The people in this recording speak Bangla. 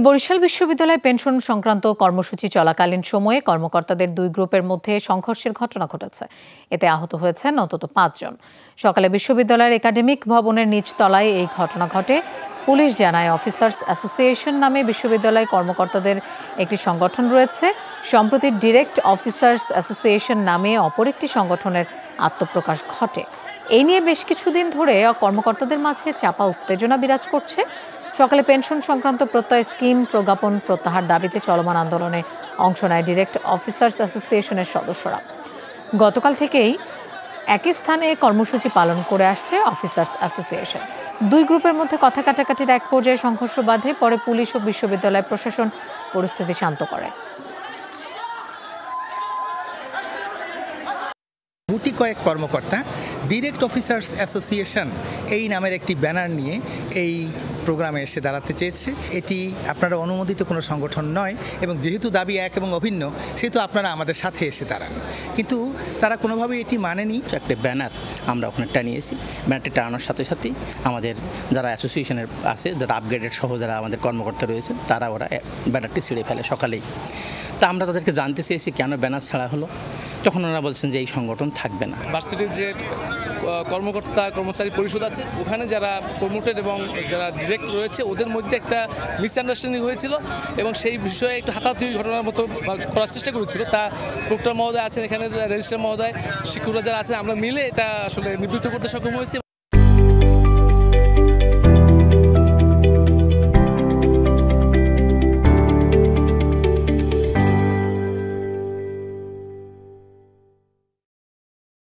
বরিশাল বিশ্ববিদ্যালয়ে পেনশন সংক্রান্ত কর্মসূচি চলাকালীন সময়ে কর্মকর্তাদের দুই গ্রুপের মধ্যে সংঘর্ষের ঘটনা ঘটেছে। এতে আহত হয়েছেন অন্তত ৫ জন। সকালে বিশ্ববিদ্যালয়ের একাডেমিক ভবনের নিচতলায় এই ঘটনা ঘটে। পুলিশ জানায়, অফিসার্স অ্যাসোসিয়েশন নামে বিশ্ববিদ্যালয় কর্মকর্তাদের একটি সংগঠন রয়েছে। সম্প্রতি ডিরেক্ট অফিসার্স অ্যাসোসিয়েশন নামে অপর একটি সংগঠনের আত্মপ্রকাশ ঘটে। এই নিয়ে বেশ কিছুদিন ধরে কর্মকর্তাদের মাঝে চাপা উত্তেজনা বিরাজ করছে। সকালে পেনশন সংক্রান্ত প্রত্যয় স্কিম প্রজ্ঞাপন প্রত্যাহার দাবিতে চলমান আন্দোলনে অংশ নেয় ডিরেক্ট অফিসার্স অ্যাসোসিয়েশনের সদস্যরা। গতকাল থেকেই একই স্থানে কর্মসূচি পালন করে আসছে অফিসার্স অ্যাসোসিয়েশন। দুই গ্রুপের মধ্যে কথা কাটাকাটির এক পর্যায়ে সংঘর্ষ বাধে। পরে পুলিশ ও বিশ্ববিদ্যালয় প্রশাসন পরিস্থিতি শান্ত করে। গুটি কয়েক কর্মকর্তা ডিরেক্ট অফিসার্স অ্যাসোসিয়েশন এই নামের একটি ব্যানার নিয়ে এই প্রোগ্রামে এসে দাঁড়াতে চেয়েছে। এটি আপনারা অনুমোদিত কোনো সংগঠন নয় এবং যেহেতু দাবি এক এবং অভিন্ন, সেহেতু আপনারা আমাদের সাথে এসে দাঁড়ান। কিন্তু তারা কোনোভাবেই এটি মানেনি। একটা ব্যানার আমরা ওখানে টানিয়েছি। ব্যানারটি টানানোর সাথে সাথেই আমাদের যারা অ্যাসোসিয়েশনের আছে, যারা আপগ্রেডেড সহ যারা আমাদের কর্মকর্তা রয়েছে, তারা ওরা ব্যানারটি ছিঁড়ে ফেলে সকালেই। তা আমরা তাদেরকে জানতে চেয়েছি কেন ব্যানার ছাড়া হলো। তখন ওনারা বলছেন যে এই সংগঠন থাকবে না। ভার্সিটির যে কর্মকর্তা কর্মচারী পরিষদ আছে, ওখানে যারা প্রমোটেড এবং যারা ডিরেক্ট রয়েছে, ওদের মধ্যে একটা মিসআন্ডারস্ট্যান্ডিং হয়েছিল এবং সেই বিষয়ে একটু হাতাহাতি ঘটনার মতো করার চেষ্টা করেছিল। তা প্রক্টর মহোদয় আছেন, এখানে রেজিস্ট্রার মহোদয়, শিক্ষকরা যারা আছেন, আমরা মিলে এটা আসলে নিবৃত্ত করতে সক্ষম হয়েছি।